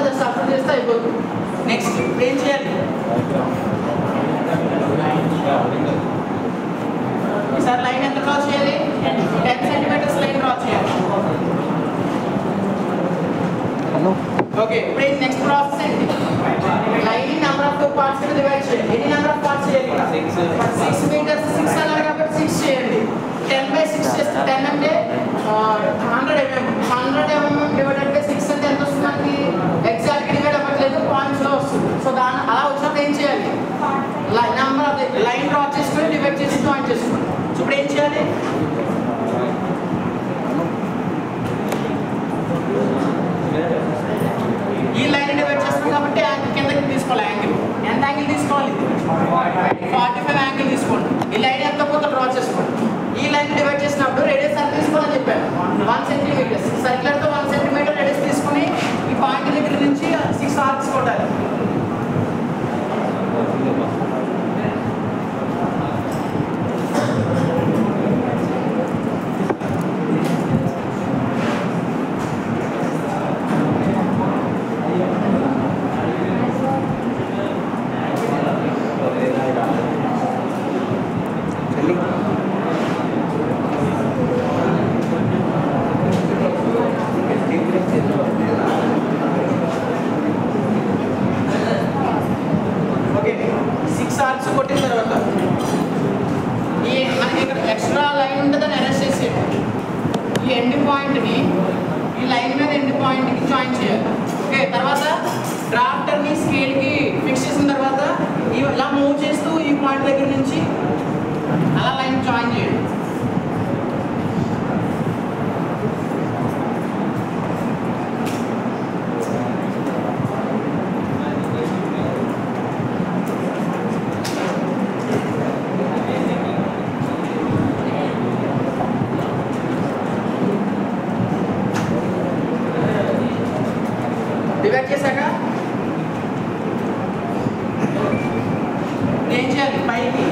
Just upload చేస్తే అయిపోతుంది. Next ఏం చేయాలి? ఈసారి లైన్ ఎంత డ్రా చేయాలి? 10 సెంటీమీటర్స్ లైన్ డ్రా చేయాలి. ఓకే, ఇప్పుడు నెక్స్ట్ ప్రాసెస్ ఏంటి? లైన్ నెంబర్ ఆఫ్ 2 పార్ట్స్ కి డివైడ్ చేయండి. ఎన్ని నెంబర్ ఆఫ్ పార్ట్స్ చేయాలి? 6 మీటర్స్ 6 అన్నారు కాబట్టి 6 చేయండి. 10/6 చేస్తే 10 అంటే 100 mm. 100 mm డివైడెడ్ బై 6 అంటే ఎంత వస్తుంది మనకి? ఎగ్జాక్ట్ డివైడ్ అవ్వట్లేదు, పాయింట్స్ లో వస్తుంది. సో దాని అలా వచ్చినప్పుడు ఏం చేయాలి? నెంబర్ ఆఫ్ లైన్ డ్రా చేసుకొని డివైడ్ చేసి జాయిన్ చేసుకోండి. సో ఇప్పుడు ఏం చేయాలి? ఈ లైన్ డివైడ్ చేస్తున్నాం కాబట్టి యాంగిల్ కిందకి తీసుకోవాలి. యాంగిల్ ఎంత యాంగిల్ తీసుకోవాలి? 45 యాంగిల్ తీసుకోండి. ఈ లైన్ ఎంత పోతే డ్రా చేసుకోండి. ఈ లైన్ డివైడ్ చేసినప్పుడు రేడియస్ ఎంత తీసుకోవాలని చెప్పాను? 1 సెంటీమీటర్. సర్క్యులర్తో 1 సెంటీమీటర్ రేడియస్ తీసుకుని ఈ పాయింట్ దగ్గర నుంచి 6 ఆర్క్స్ కొట్టాలి. డివైడ్ చేశాక ఏం చేయాలి? పైకి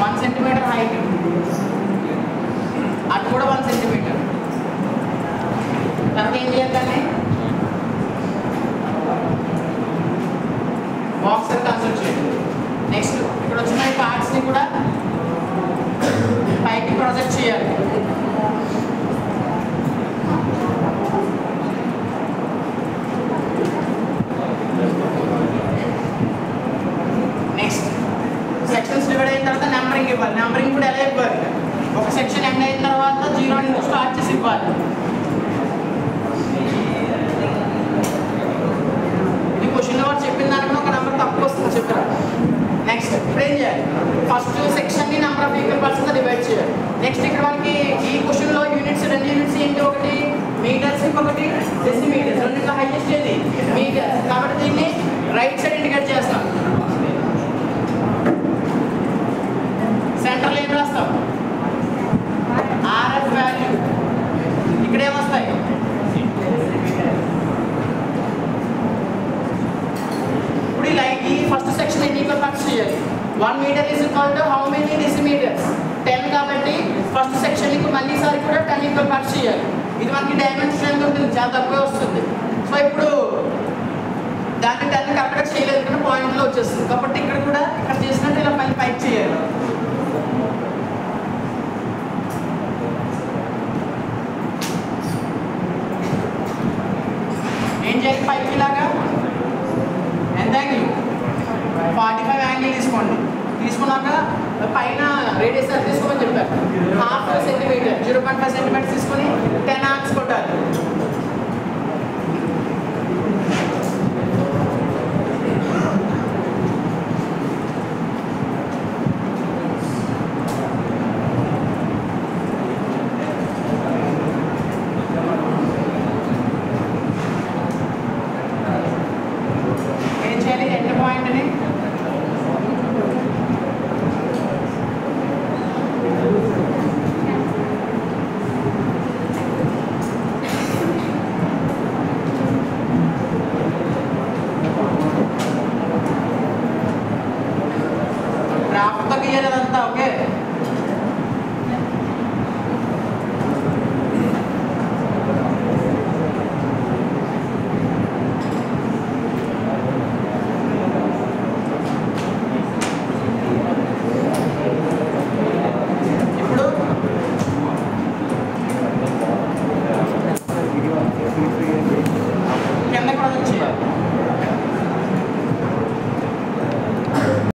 1 సెంటీమీటర్ హైట్, అటు కూడా 1 సెంటీమీటర్. తర్వాత ఏం చేయాలి? దాన్ని బాక్స్ కన్స్ట్రక్ట్ చేయండి. నెక్స్ట్ ఇక్కడ వచ్చిన పార్ట్స్ని కూడా పైకి ప్రొజెక్ట్ చేయాలి. నెక్స్ట్ సెక్షన్స్ డివైడ్ అయిన తర్వాత నెంబరింగ్ ఇవ్వాలి. నెంబరింగ్ కూడా ఎలా ఇవ్వాలి? ఒక సెక్షన్ ఎండ్ అయిన తర్వాత 0 నుంచి స్టార్ట్ చేసి ఇవ్వాలి. ఇది క్వశ్చన్ వారు చెప్పిన దానికన్నా ఒక నెంబర్ తక్కువ వస్తుంది చెప్పారు. నెక్స్ట్ ఇప్పుడు ఏం చేయాలి? ఫస్ట్ సెక్షన్ ని నెంబర్ ఆఫ్ ఈక్వల్ పార్ట్స్ గా డివైడ్ చేయాలి. నెక్స్ట్ ఇక్కడ మనకి ఈ క్వశ్చన్ లో యూనిట్స్ 2 యూనిట్స్ ఏంటి? ఒకటి మీటర్స్, ఇంకొకటి డెసిమీటర్స్. రెండింటిలో హైయెస్ట్ ఏది? మీటర్స్. కాబట్టి దీన్ని రైట్ సైడ్ ఇండికేట్ చేస్తాం. సెంటర్లో ఏం రాస్తాం? RF value. ఇక్కడ ఏమొస్తాయి? ఇప్పుడు ఈ ఫస్ట్ సెక్షన్ ఈక్వల్ పార్ట్స్ చేయాలి. 1 metre is equal to how many decimetres? 10 కాబట్టి ఫస్ట్ సెక్షన్ కి మళ్ళీసారి కూడా 10 ఈక్వల్ పార్ట్స్ చేయాలి. ఇది మనకి డైమెన్షన్ ఎంత ఉంటుంది? చాలా తక్కువ వస్తుంది. సో ఇప్పుడు దాన్ని 10 కరెక్ట్గా చేయలేదు కానీ పాయింట్లో వచ్చేస్తుంది. కాబట్టి ఇక్కడ కూడా ఇక్కడ చేసినట్టు ఇలా పైకి చేయాలి.